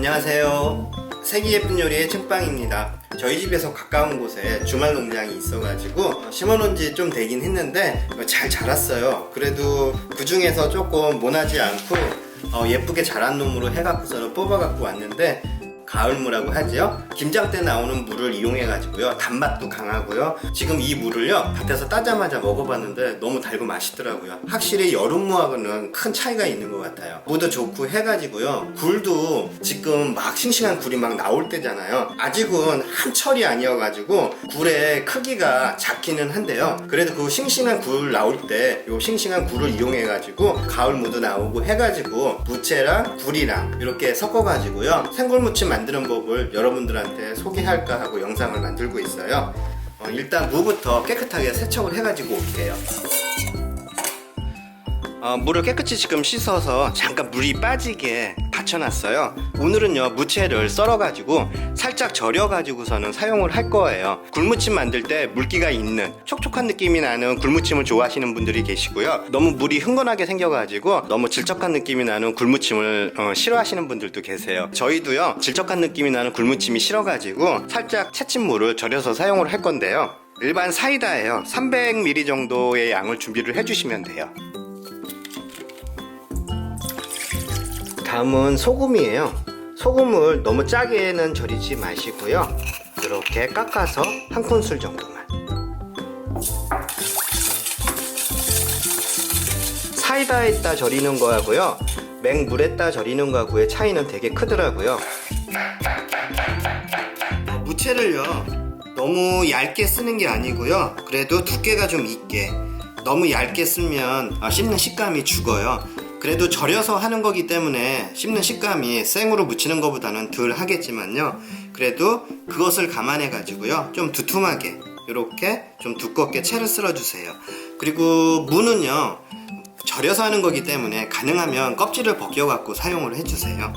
안녕하세요. 색이 예쁜 요리의 책방입니다. 저희 집에서 가까운 곳에 주말 농장이 있어가지고 심어놓은 지 좀 되긴 했는데 잘 자랐어요. 그래도 그 중에서 조금 모나지 않고 예쁘게 자란 놈으로 해갖고서는 뽑아갖고 왔는데, 가을무라고 하지요. 김장 때 나오는 물을 이용해가지고요, 단맛도 강하고요. 지금 이 물을요, 밭에서 따자마자 먹어봤는데 너무 달고 맛있더라고요. 확실히 여름무하고는 큰 차이가 있는 것 같아요. 무도 좋고 해가지고요, 굴도 지금 막 싱싱한 굴이 막 나올 때잖아요. 아직은 한철이 아니어가지고 굴의 크기가 작기는 한데요, 그래도 그 싱싱한 굴 나올 때 요 싱싱한 굴을 이용해가지고 가을무도 나오고 해가지고 무채랑 굴이랑 이렇게 섞어가지고요, 생굴무침 만드는 법을 여러분들한테 소개할까 하고 영상을 만들고 있어요. 일단 무부터 깨끗하게 세척을 해가지고 올게요. 물을 깨끗이 지금 씻어서 잠깐 물이 빠지게 받쳐놨어요. 오늘은요, 무채를 썰어가지고 살짝 절여가지고서는 사용을 할 거예요. 굴무침 만들 때 물기가 있는 촉촉한 느낌이 나는 굴무침을 좋아하시는 분들이 계시고요, 너무 물이 흥건하게 생겨가지고 너무 질척한 느낌이 나는 굴무침을 싫어하시는 분들도 계세요. 저희도요, 질척한 느낌이 나는 굴무침이 싫어가지고 살짝 채친 물을 절여서 사용을 할 건데요, 일반 사이다예요. 300ml 정도의 양을 준비를 해주시면 돼요. 다음은 소금이에요. 소금을 너무 짜게는 절이지 마시고요, 이렇게 깎아서 한 큰술 정도만. 사이다에다 절이는 거하고요, 맹물에다 절이는 거하고의 차이는 되게 크더라고요. 무채를요, 너무 얇게 쓰는 게 아니고요, 그래도 두께가 좀 있게. 너무 얇게 쓰면 씹는 식감이 죽어요. 그래도 절여서 하는 거기 때문에 씹는 식감이 생으로 무치는 것보다는 덜 하겠지만요, 그래도 그것을 감안해 가지고요, 좀 두툼하게 이렇게 좀 두껍게 채를 썰어 주세요. 그리고 무는요, 절여서 하는 거기 때문에 가능하면 껍질을 벗겨 갖고 사용을 해 주세요.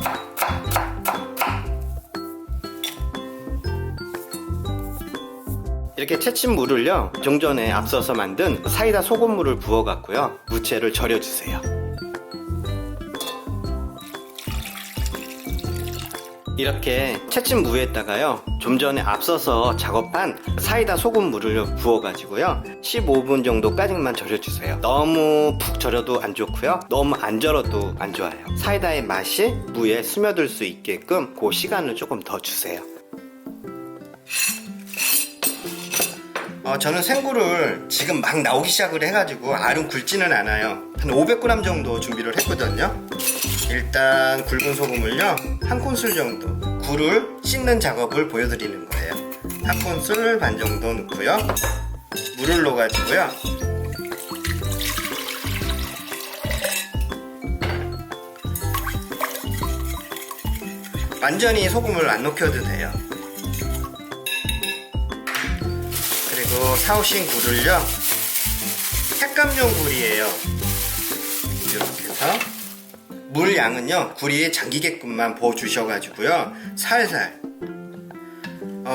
이렇게 채친 물을요, 좀 전에 앞서서 만든 사이다 소금물을 부어 갖고요, 무채를 절여 주세요. 이렇게 채친 무에다가요, 좀 전에 앞서서 작업한 사이다 소금물을 부어가지고요, 15분 정도까지만 절여주세요. 너무 푹 절여도 안 좋고요, 너무 안 절여도 안 좋아요. 사이다의 맛이 무에 스며들 수 있게끔 그 시간을 조금 더 주세요. 저는 생굴을 지금 막 나오기 시작을 해가지고 알은 굵지는 않아요. 한 500g 정도 준비를 했거든요. 일단 굵은 소금을요, 한 큰술 정도, 굴을 씻는 작업을 보여드리는 거예요. 한 큰술 반 정도 넣고요, 물을 넣어가지고요, 완전히 소금을 안 녹여도 돼요. 그리고 사오신 굴을요, 횟감용 굴이에요. 이렇게 해서 물 양은요, 굴이 잠기게끔만 부어주셔가지고요, 살살.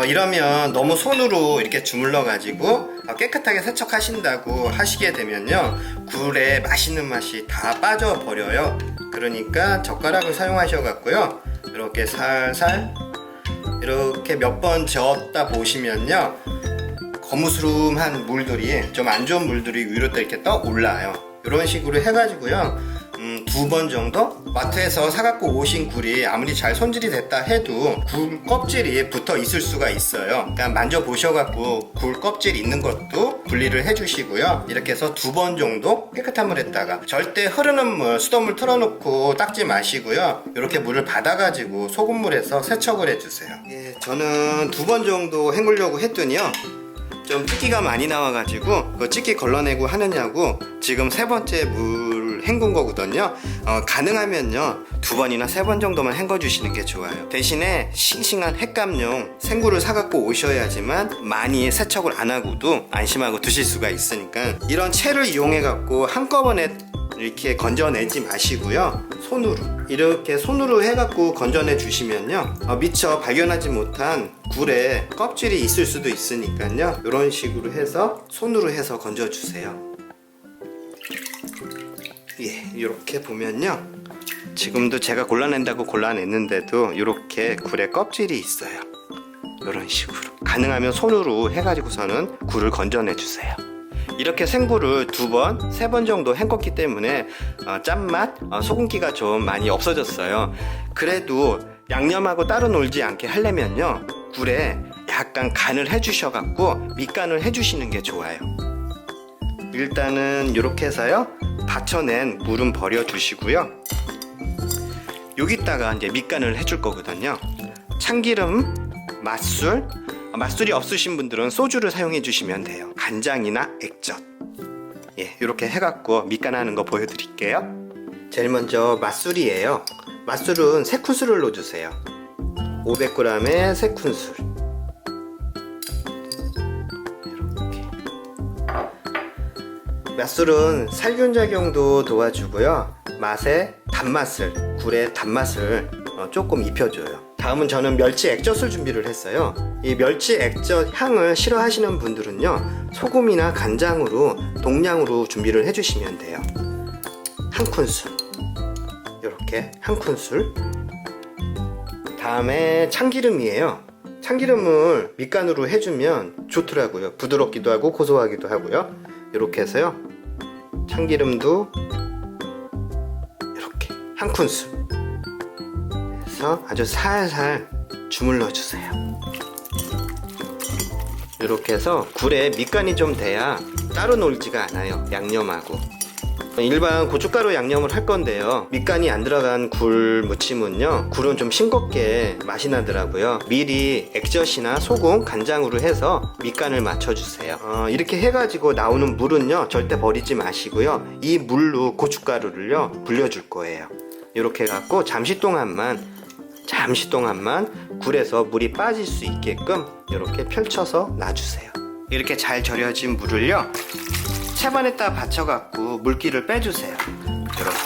이러면 너무 손으로 이렇게 주물러가지고 깨끗하게 세척하신다고 하시게 되면요, 굴에 맛있는 맛이 다 빠져버려요. 그러니까 젓가락을 사용하셔갖고요, 이렇게 살살 이렇게 몇 번 저었다 보시면요, 거무스름한 물들이, 좀 안 좋은 물들이 위로 이렇게 떠 올라요. 이런 식으로 해가지고요, 2번 정도? 마트에서 사갖고 오신 굴이 아무리 잘 손질이 됐다 해도 굴 껍질이 붙어 있을 수가 있어요. 그러니까 만져보셔갖고 굴 껍질 있는 것도 분리를 해주시고요, 이렇게 해서 2번 정도 깨끗한 물에다가, 절대 흐르는 물, 수돗물 틀어놓고 닦지 마시고요, 이렇게 물을 받아가지고 소금물에서 세척을 해주세요. 저는 2번 정도 헹구려고 했더니요, 좀 찌기가 많이 나와가지고 그 찌기 걸러내고 하느냐고 지금 3번째 물 헹군 거거든요. 가능하면요, 2번이나 3번 정도만 헹궈 주시는 게 좋아요. 대신에 싱싱한 횟감용 생굴을 사갖고 오셔야지만 많이 세척을 안 하고도 안심하고 드실 수가 있으니까, 이런 채를 이용해 갖고 한꺼번에 이렇게 건져내지 마시고요, 손으로 이렇게 손으로 해갖고 건져내 주시면요, 미처 발견하지 못한 굴에 껍질이 있을 수도 있으니까요, 이런 식으로 해서 손으로 해서 건져 주세요. 이렇게 보면요, 지금도 제가 골라낸다고 골라냈는데도 이렇게 굴에 껍질이 있어요. 이런 식으로 가능하면 손으로 해가지고서는 굴을 건져내 주세요. 이렇게 생굴을 2번, 3번 정도 헹궜기 때문에 짠맛, 소금기가 좀 많이 없어졌어요. 그래도 양념하고 따로 놀지 않게 하려면요, 굴에 약간 간을 해주셔갖고 밑간을 해주시는 게 좋아요. 일단은 이렇게 해서요, 받쳐낸 물은 버려주시고요. 여기다가 이제 밑간을 해줄 거거든요. 참기름, 맛술, 맛술이 없으신 분들은 소주를 사용해 주시면 돼요. 간장이나 액젓, 이렇게 해갖고 밑간하는 거 보여드릴게요. 제일 먼저 맛술이에요. 맛술은 3큰술을 넣어주세요. 500g에 3큰술. 이렇게. 맛술은 살균 작용도 도와주고요. 맛의 단맛을, 굴의 단맛을 조금 입혀줘요. 다음은 저는 멸치 액젓을 준비를 했어요. 이 멸치 액젓 향을 싫어하시는 분들은요, 소금이나 간장으로 동량으로 준비를 해주시면 돼요. 1큰술, 이렇게 1큰술. 다음에 참기름이에요. 참기름을 밑간으로 해주면 좋더라고요. 부드럽기도 하고 고소하기도 하고요. 이렇게 해서요, 참기름도 이렇게 1큰술 해서 아주 살살 주물러 주세요. 이렇게 해서 굴에 밑간이 좀 돼야 따로 놀지가 않아요. 양념하고. 일반 고춧가루 양념을 할 건데요, 밑간이 안 들어간 굴 무침은요, 굴은 좀 싱겁게 맛이 나더라고요. 미리 액젓이나 소금, 간장으로 해서 밑간을 맞춰주세요. 이렇게 해가지고 나오는 물은요, 절대 버리지 마시고요, 이 물로 고춧가루를요 불려줄 거예요. 이렇게 해갖고 잠시 동안만 굴에서 물이 빠질 수 있게끔 이렇게 펼쳐서 놔주세요. 이렇게 잘 절여진 물을요, 채반에다 받쳐갖고 물기를 빼주세요. 이렇게.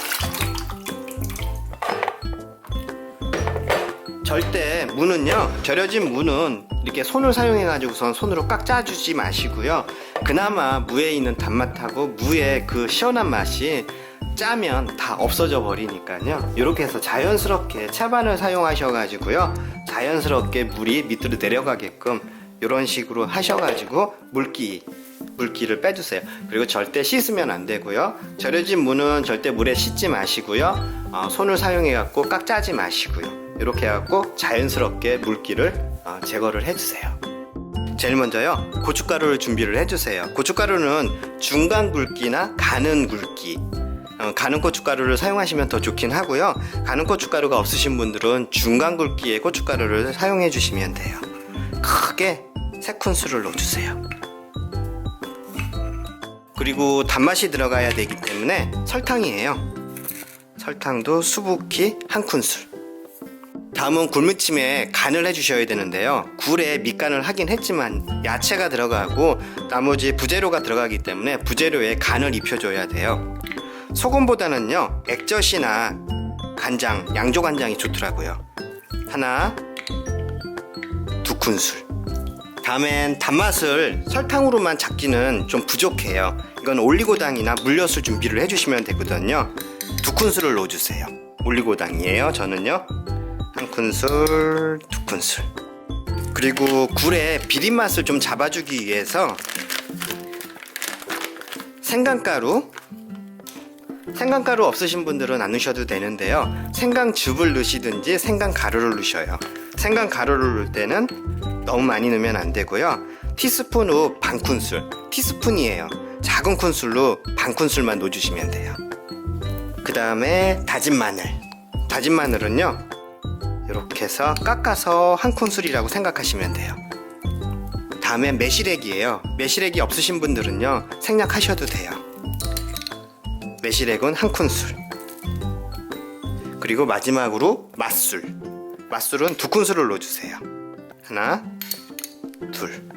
절대 무는요, 절여진 무는 이렇게 손을 사용해가지고선 손으로 꽉 짜주지 마시고요. 그나마 무에 있는 단맛하고 무의 그 시원한 맛이 짜면 다 없어져 버리니까요, 이렇게 해서 자연스럽게 채반을 사용하셔가지고요, 자연스럽게 물이 밑으로 내려가게끔 이런 식으로 하셔가지고 물기를 빼주세요. 그리고 절대 씻으면 안 되고요. 절여진 무는 절대 물에 씻지 마시고요. 손을 사용해갖고 꽉 짜지 마시고요. 이렇게 해갖고 자연스럽게 물기를 제거를 해주세요. 제일 먼저요, 고춧가루를 준비를 해주세요. 고춧가루는 중간 굵기나 가는 굵기, 가는 고춧가루를 사용하시면 더 좋긴 하고요. 가는 고춧가루가 없으신 분들은 중간 굵기의 고춧가루를 사용해 주시면 돼요. 크게 3큰술을 넣어주세요. 그리고 단맛이 들어가야 되기 때문에 설탕이에요. 설탕도 수북히 1큰술. 다음은 굴무침에 간을 해주셔야 되는데요, 굴에 밑간을 하긴 했지만 야채가 들어가고 나머지 부재료가 들어가기 때문에 부재료에 간을 입혀줘야 돼요. 소금보다는요, 액젓이나 간장, 양조간장이 좋더라고요. 2큰술. 다음엔 단맛을 설탕으로만 잡기는 좀 부족해요. 이건 올리고당이나 물엿을 준비를 해주시면 되거든요. 2큰술을 넣어주세요. 올리고당이에요, 저는요. 1큰술, 2큰술. 그리고 굴의 비린맛을 좀 잡아주기 위해서 생강가루 없으신 분들은 안 넣으셔도 되는데요, 생강즙을 넣으시든지 생강가루를 넣으셔요. 생강가루를 넣을 때는 너무 많이 넣으면 안 되고요. 티스푼으로 1큰술, 티스푼이에요. 작은 큰술로 1큰술만 넣어주시면 돼요. 그 다음에 다진 마늘은요, 이렇게 해서 깎아서 1큰술이라고 생각하시면 돼요. 다음에 매실액이에요. 매실액이 없으신 분들은요, 생략하셔도 돼요. 매실액은 1큰술. 그리고 마지막으로 맛술은 2큰술을 넣어주세요. 1, 2.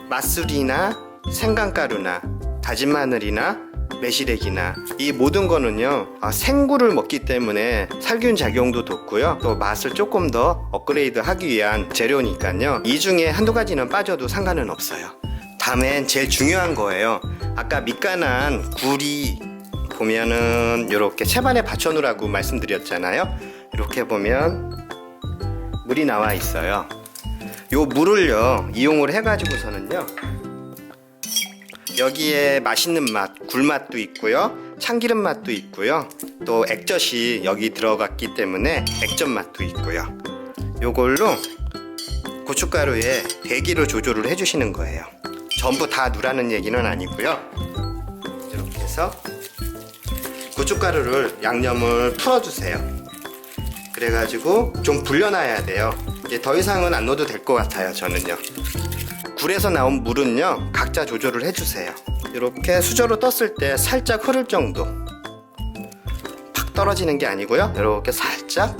맛술이나 생강가루나 다진 마늘이나 매실액이나 이 모든 거는요, 생굴을 먹기 때문에 살균 작용도 돋고요, 또 맛을 조금 더 업그레이드 하기 위한 재료니까요, 이 중에 한두 가지는 빠져도 상관은 없어요. 다음엔 제일 중요한 거예요. 아까 밑간한 굴이 보면은 이렇게 채반에 받쳐 놓으라고 말씀드렸잖아요. 이렇게 보면 물이 나와 있어요. 요 물을요 이용을 해가지고서는요 여기에 맛있는 맛, 굴맛도 있고요, 참기름 맛도 있고요, 또 액젓이 여기 들어갔기 때문에 액젓 맛도 있고요. 요걸로 고춧가루에 대기를 조절을 해주시는 거예요. 전부 다 넣으라는 얘기는 아니고요. 이렇게 해서 고춧가루를 양념을 풀어주세요. 그래가지고 좀 불려놔야 돼요. 이제 더 이상은 안 넣어도 될 것 같아요. 저는요. 굴에서 나온 물은요 각자 조절을 해주세요. 이렇게 수저로 떴을 때 살짝 흐를 정도, 팍 떨어지는 게 아니고요, 이렇게 살짝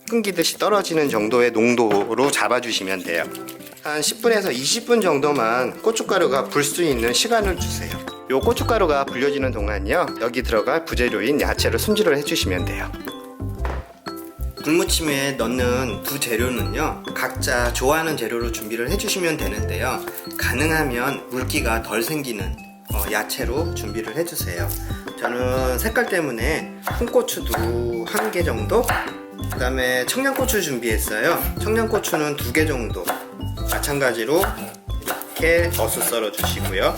끊기듯이 떨어지는 정도의 농도로 잡아주시면 돼요. 한 10분에서 20분 정도만 고춧가루가 불 수 있는 시간을 주세요. 요 고춧가루가 불려지는 동안요 여기 들어갈 부재료인 야채를 손질을 해주시면 돼요. 굴무침에 넣는 두 재료는요 각자 좋아하는 재료로 준비를 해주시면 되는데요, 가능하면 물기가 덜 생기는 야채로 준비를 해주세요. 저는 색깔 때문에 홍고추도 1개 정도, 그 다음에 청양고추 준비했어요. 청양고추는 2개 정도, 마찬가지로 이렇게 어슷 썰어 주시고요.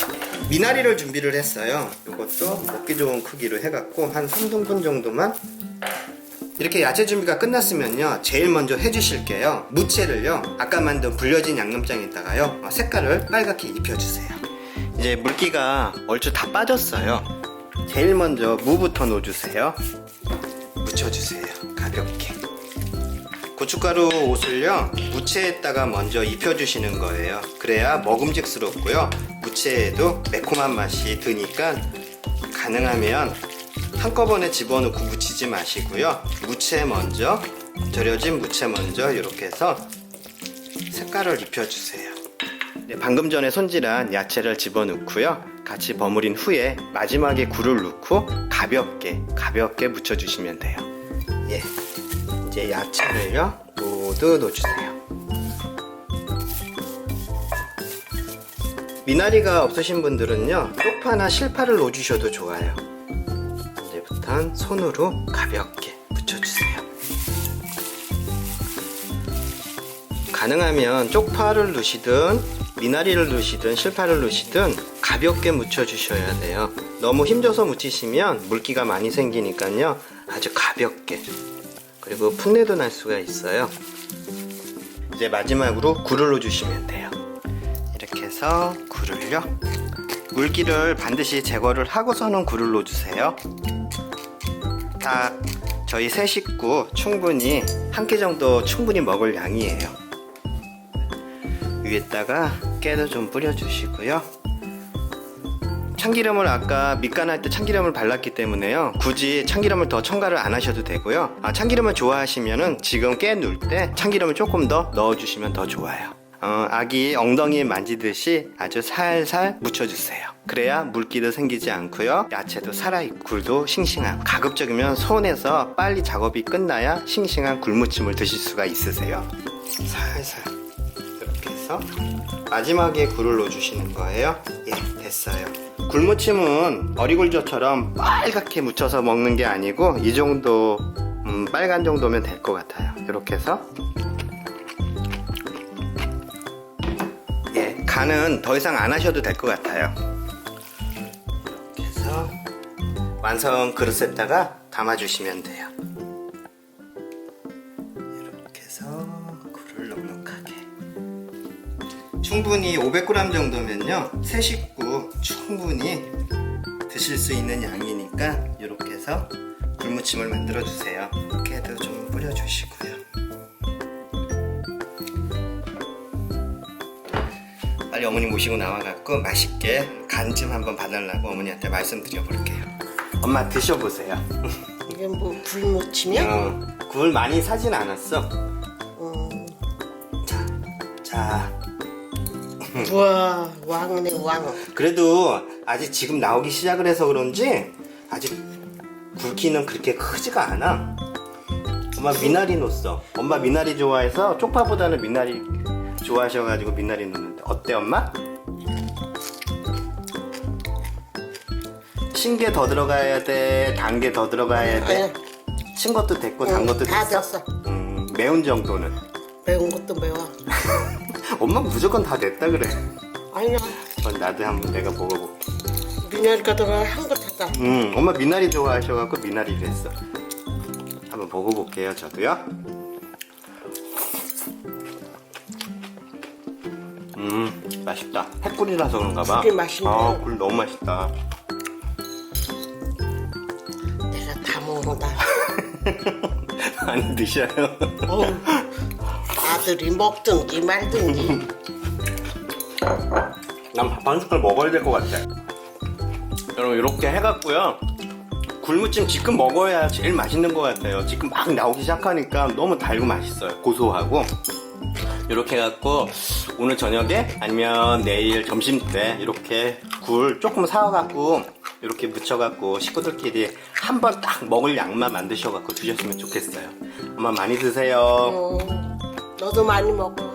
미나리를 준비를 했어요. 이것도 먹기 좋은 크기로 해갖고 한 3등분 정도만. 이렇게 야채 준비가 끝났으면요 제일 먼저 해주실 게요, 무채를요 아까 만든 불려진 양념장에다가요 색깔을 빨갛게 입혀주세요. 이제 물기가 얼추 다 빠졌어요. 제일 먼저 무부터 넣어주세요. 묻혀주세요. 가볍게. 고춧가루 옷을요 무채에다가 먼저 입혀주시는 거예요. 그래야 먹음직스럽고요, 무채에도 매콤한 맛이 드니까 가능하면 한꺼번에 집어넣고 묻히지 마시고요, 무채 먼저, 절여진 무채 먼저 이렇게 해서 색깔을 입혀주세요. 네, 방금 전에 손질한 야채를 집어넣고요 같이 버무린 후에 마지막에 굴을 넣고 가볍게 묻혀주시면 돼요. 예, 이제 야채를요 모두 넣어주세요. 미나리가 없으신 분들은요 쪽파나 실파를 넣어주셔도 좋아요. 이제부터 손으로 가볍게 묻혀주세요. 가능하면 쪽파를 넣으시든 미나리를 넣으시든 실파를 넣으시든 가볍게 묻혀주셔야 돼요. 너무 힘줘서 묻히시면 물기가 많이 생기니까요 아주 가볍게, 그리고 풋내도 날 수가 있어요. 이제 마지막으로 굴을 넣어주시면 돼요. 이렇게 해서 굴을요 물기를 반드시 제거를 하고서는 굴을 넣어주세요. 딱 저희 세 식구 충분히 1끼 정도 충분히 먹을 양이에요. 위에다가 깨도 좀 뿌려주시고요. 참기름을 아까 밑간할 때 참기름을 발랐기 때문에요 굳이 참기름을 더 첨가를 안 하셔도 되고요. 참기름을 좋아하시면은 지금 깨 넣을 때 참기름을 조금 더 넣어주시면 더 좋아요. 아기 엉덩이 만지듯이 아주 살살 묻혀주세요. 그래야 물기도 생기지 않고요 야채도 살아있고 굴도 싱싱한, 가급적이면 손에서 빨리 작업이 끝나야 싱싱한 굴무침을 드실 수가 있으세요. 살살 이렇게 해서 마지막에 굴을 넣어주시는 거예요. 예, 됐어요. 굴무침은 어리굴젓처럼 빨갛게 묻혀서 먹는 게 아니고 이 정도 빨간 정도면 될 것 같아요. 이렇게 해서 예, 간은 더 이상 안 하셔도 될 것 같아요. 이렇게 해서 완성 그릇에다가 담아주시면 돼요. 이렇게 해서 굴을 넉넉하게, 충분히 500g 정도면요 세 식구 충분히 드실 수 있는 양이니까 이렇게 해서 굴무침을 만들어 주세요. 깨도 좀 뿌려주시고요. 빨리 어머니 모시고 나와갖고 맛있게 간 좀 한번 봐달라고 어머니한테 말씀드려 볼게요. 엄마 드셔보세요. 이게 뭐 굴무침이야? 굴 많이 사진 않았어. 자. 우와, 왕네 왕. 그래도 아직 지금 나오기 시작을 해서 그런지 아직 굵기는 그렇게 크지가 않아. 엄마 미나리 넣었어. 엄마 미나리 좋아해서 쪽파보다는 미나리 좋아하셔가지고 미나리 넣는데 어때 엄마? 신게 더 들어가야 돼? 단 게 더 들어가야 돼? 아니, 신 것도 됐고 단 것도 다 됐어? 됐어. 매운 정도는? 매운 것도 매워. 엄마 무조건 다 됐다 그래. 아니야. 나도 한번 내가 먹어볼게. 미나리가 들어가 향긋하다. 엄마 미나리 좋아하셔갖고 미나리를 했어. 한번 먹어볼게요, 저도요. 맛있다. 핵꿀이라서 그런가 봐. 굴이 맛있네. 굴 너무 맛있다. 내가 다 먹는다. 많이 드셔요. 어우, 아들이 먹든지 말든지. 난 밥 한 숟갈 먹어야 될 것 같아. 여러분 이렇게 해갖고요. 굴무침 지금 먹어야 제일 맛있는 것 같아요. 지금 막 나오기 시작하니까 너무 달고 맛있어요. 고소하고. 이렇게 해갖고 오늘 저녁에 아니면 내일 점심 때 이렇게 굴 조금 사와갖고 이렇게 묻혀갖고 식구들끼리 한 번 딱 먹을 양만 만드셔갖고 드셨으면 좋겠어요. 엄마 많이 드세요. 너도 많이 먹어.